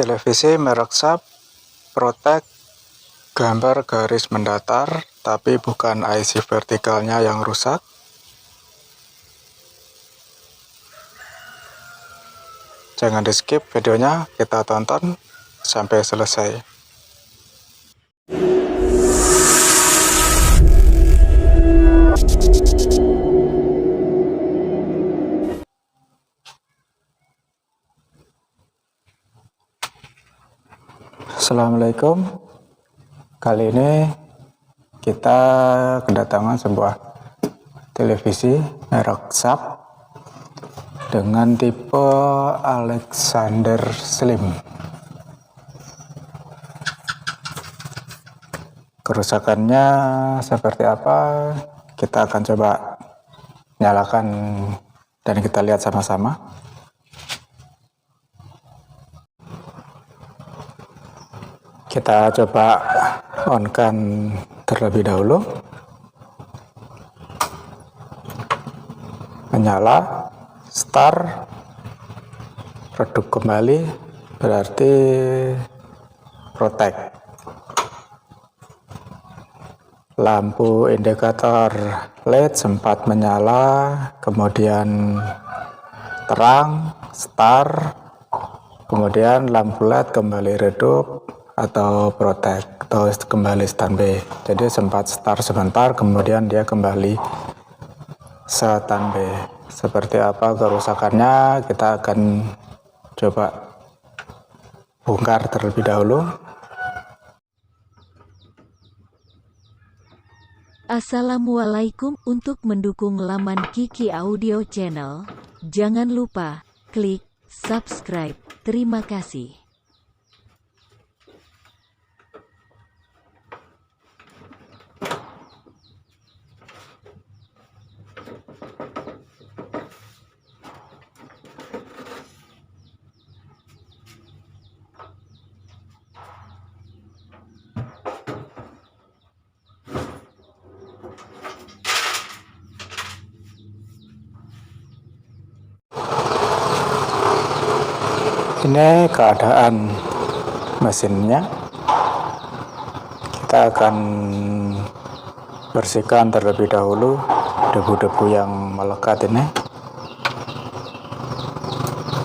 Televisi merek Sharp Protect gambar garis mendatar, tapi bukan IC vertikalnya yang rusak. Jangan di skip videonya, kita tonton sampai selesai. Assalamualaikum. Kali ini kita kedatangan sebuah televisi merek Sharp dengan tipe Alexander Slim. Kerusakannya seperti apa? Kita akan coba nyalakan dan kita lihat sama-sama. Kita coba on-kan terlebih dahulu. Menyala, start, redup kembali, berarti protect. Lampu indikator LED sempat menyala, kemudian terang, start, kemudian lampu LED kembali redup atau protect atau kembali standby. Jadi sempat start sebentar, kemudian dia kembali standby. Seperti apa kerusakannya, kita akan coba bongkar terlebih dahulu. Assalamualaikum. Untuk mendukung laman Kiki Audio Channel, jangan lupa klik subscribe. Terima kasih. Ini keadaan mesinnya. Kita akan bersihkan terlebih dahulu debu-debu yang melekat ini.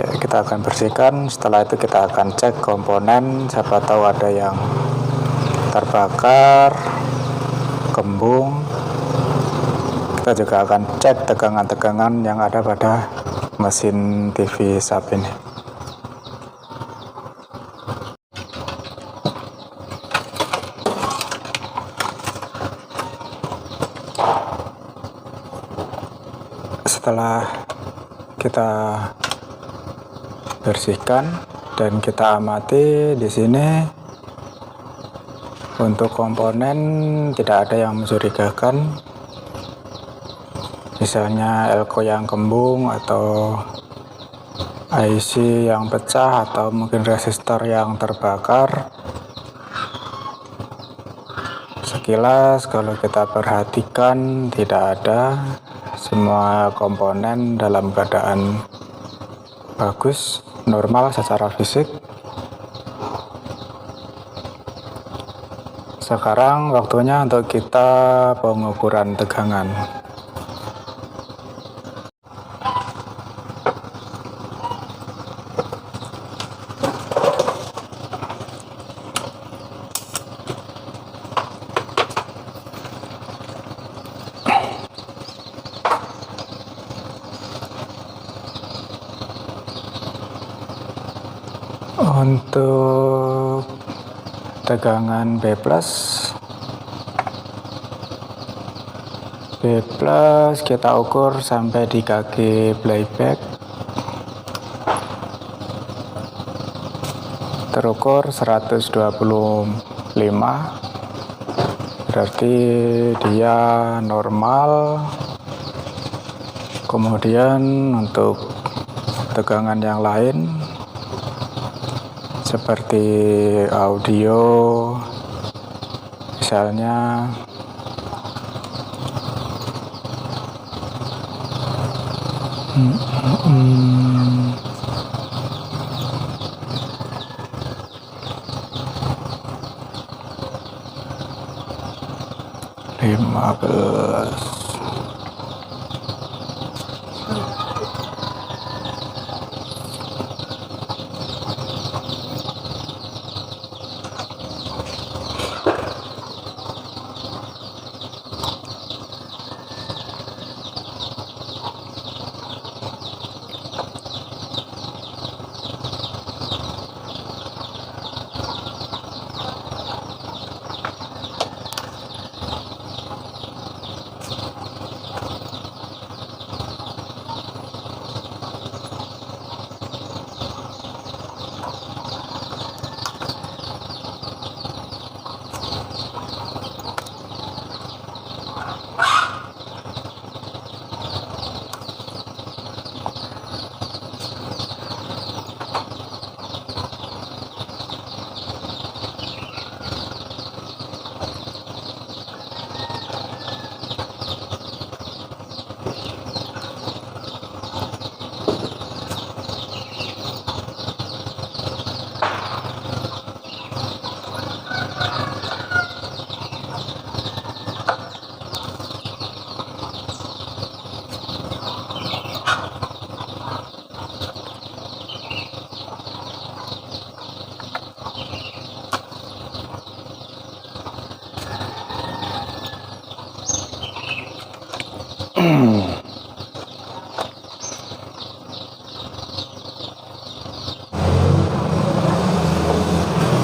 Ya, kita akan bersihkan. Setelah itu kita akan cek komponen, siapa tahu ada yang terbakar, kembung. Kita juga akan cek tegangan-tegangan yang ada pada mesin TV Sharp ini. Setelah kita bersihkan dan kita amati di sini, untuk komponen tidak ada yang mencurigakan. Misalnya elko yang kembung atau IC yang pecah atau mungkin resistor yang terbakar. Sekilas kalau kita perhatikan tidak ada. Semua komponen dalam keadaan bagus, normal secara fisik. Sekarang waktunya untuk kita pengukuran tegangan. Untuk tegangan B+, kita ukur sampai di kaki playback, terukur 125, berarti dia normal. Kemudian untuk tegangan yang lain seperti audio, misalnya 15.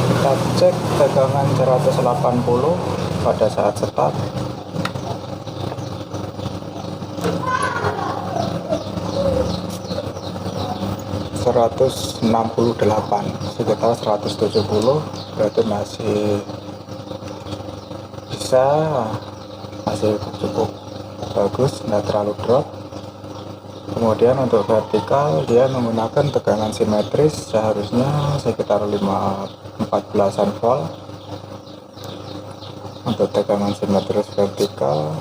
Kita cek tegangan 180 pada saat start. ...168 sekitar 170, berarti masih bisa, masih cukup bagus, nggak terlalu drop. Kemudian untuk vertikal dia menggunakan tegangan simetris, seharusnya sekitar 14-an volt. Untuk tegangan simetris vertikal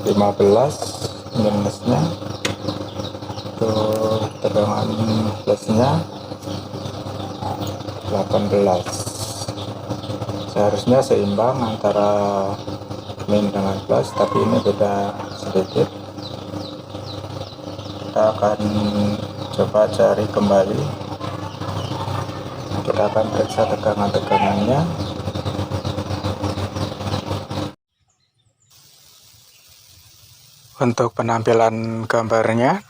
15 minusnya, untuk tegangan plusnya 18. Seharusnya seimbang antara min dengan plus, tapi ini beda sedikit. Kita akan coba cari kembali, kita akan periksa tegangan-tegangannya. Untuk penampilan gambarnya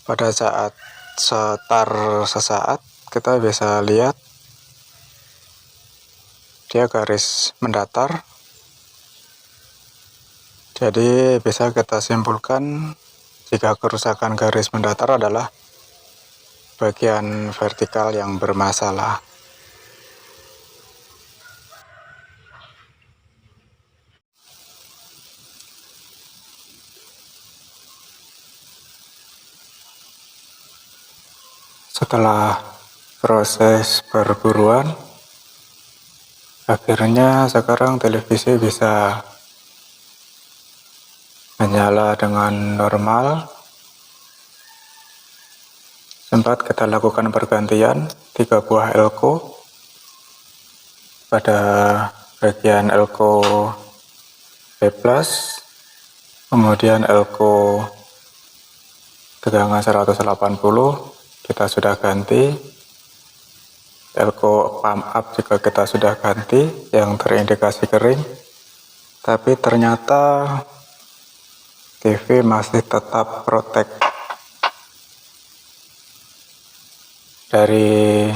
pada saat start sesaat, kita bisa lihat dia garis mendatar. Jadi bisa kita simpulkan jika kerusakan garis mendatar adalah bagian vertikal yang bermasalah. Setelah proses perburuan, akhirnya sekarang televisi bisa menyala dengan normal. Sempat kita lakukan pergantian 3 buah elko pada bagian elko B+, kemudian elko tegangan 180 kita sudah ganti, elko pump up juga kita sudah ganti yang terindikasi kering, tapi ternyata TV masih tetap protek. Dari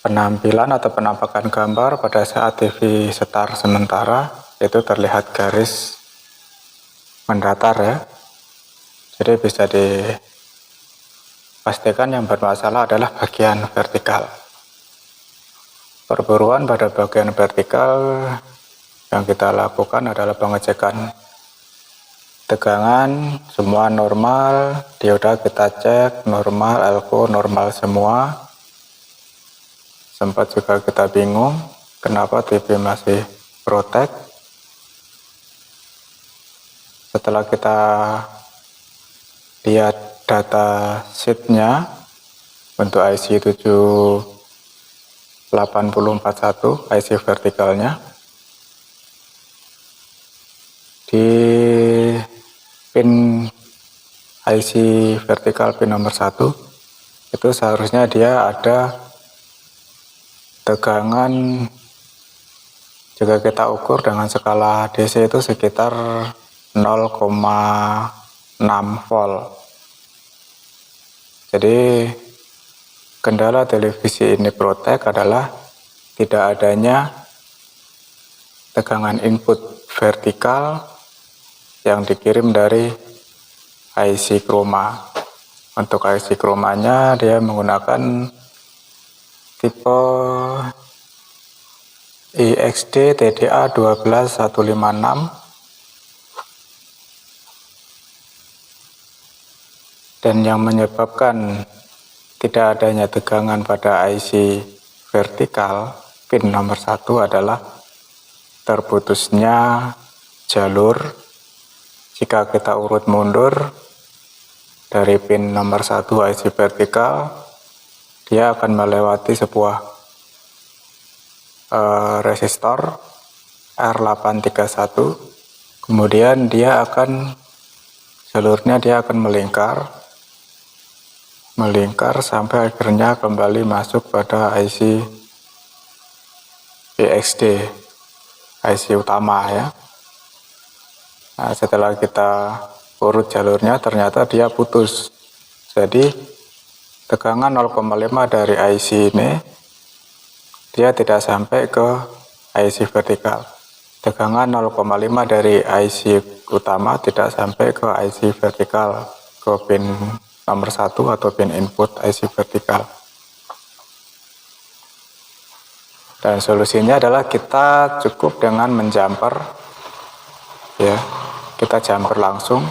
penampilan atau penampakan gambar pada saat TV start sementara itu terlihat garis mendatar ya. Jadi bisa dipastikan yang bermasalah adalah bagian vertikal. Perburuan pada bagian vertikal yang kita lakukan adalah pengecekan tegangan semua normal, dioda kita cek normal, elko normal semua. Sempat juga kita bingung kenapa TV masih protek. Setelah kita lihat data sheetnya untuk IC 78041 IC vertikalnya, di pin IC vertikal pin nomor 1 itu seharusnya dia ada tegangan, jika kita ukur dengan skala DC itu sekitar 0,6 volt. Jadi kendala televisi ini Protek adalah tidak adanya tegangan input vertikal yang dikirim dari IC chroma. Untuk IC chromanya dia menggunakan tipe IXD TDA 12156, dan yang menyebabkan tidak adanya tegangan pada IC vertikal pin nomor 1 adalah terputusnya jalur. Jika kita urut mundur dari pin nomor 1 IC vertikal, dia akan melewati sebuah resistor R831, kemudian jalurnya dia akan melingkar sampai akhirnya kembali masuk pada IC IXD, IC utama ya. Nah, setelah kita urut jalurnya ternyata dia putus, jadi tegangan 0,5 dari IC ini dia tidak sampai ke IC vertikal. Tegangan 0,5 dari IC utama tidak sampai ke IC vertikal, ke pin nomor 1 atau pin input IC vertikal. Dan solusinya adalah kita cukup dengan menjumper ya, kita jumper langsung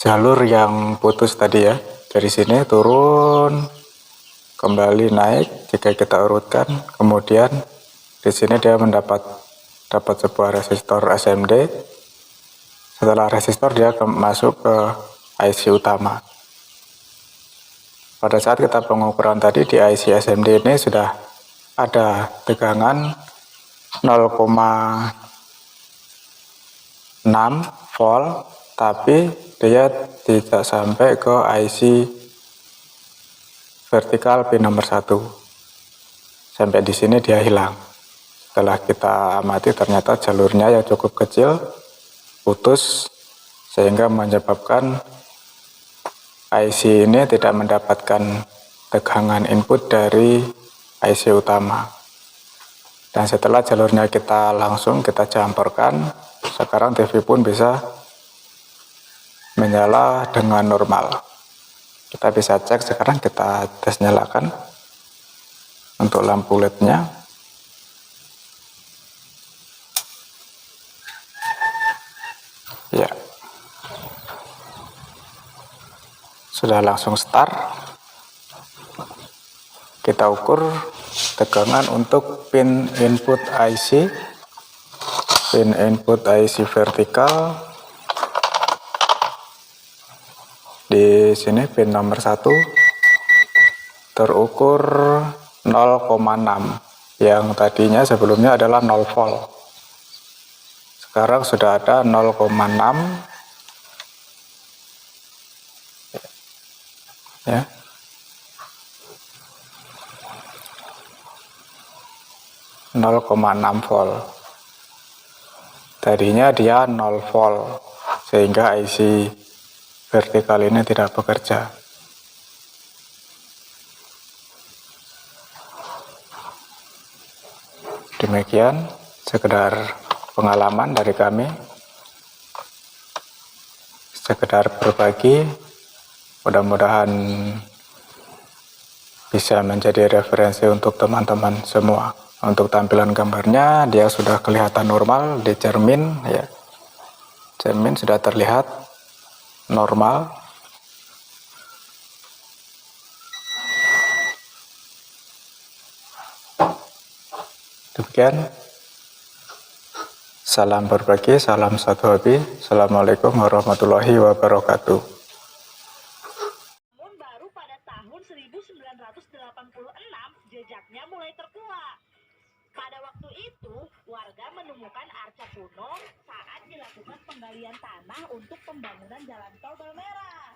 jalur yang putus tadi ya, dari sini turun kembali naik jika kita urutkan, kemudian di sini dia dapat sebuah resistor SMD. Setelah resistor dia masuk ke IC utama. Pada saat kita pengukuran tadi di IC SMD ini sudah ada tegangan 0,6 volt, tapi dia tidak sampai ke IC vertikal pin nomor 1. Sampai di sini dia hilang. Setelah kita amati ternyata jalurnya yang cukup kecil, putus, sehingga menyebabkan IC ini tidak mendapatkan tegangan input dari IC utama. Dan setelah jalurnya kita jamperkan, sekarang TV pun bisa menyala dengan normal. Kita bisa cek sekarang, kita tes nyalakan untuk lampu LED-nya. Ya, sudah langsung start. Kita ukur tegangan untuk pin input IC vertikal. Di sini pin nomor 1 terukur 0,6, yang tadinya sebelumnya adalah 0 volt. Sekarang sudah ada 0,6 ya. volt. Tadinya dia 0 volt, sehingga IC vertikal ini tidak bekerja. Demikian sekedar pengalaman dari kami, sekedar berbagi, mudah-mudahan bisa menjadi referensi untuk teman-teman semua. Untuk tampilan gambarnya dia sudah kelihatan normal di cermin ya. Cermin sudah terlihat normal. Demikian. Salam berbagi, salam satu hobi. Assalamualaikum warahmatullahi wabarakatuh. Namun baru pada tahun 1986 jejaknya mulai terkuak. Pada waktu itu, warga menemukan arca kuno saat dilakukan penggalian tanah untuk pembangunan jalan tol Balmera.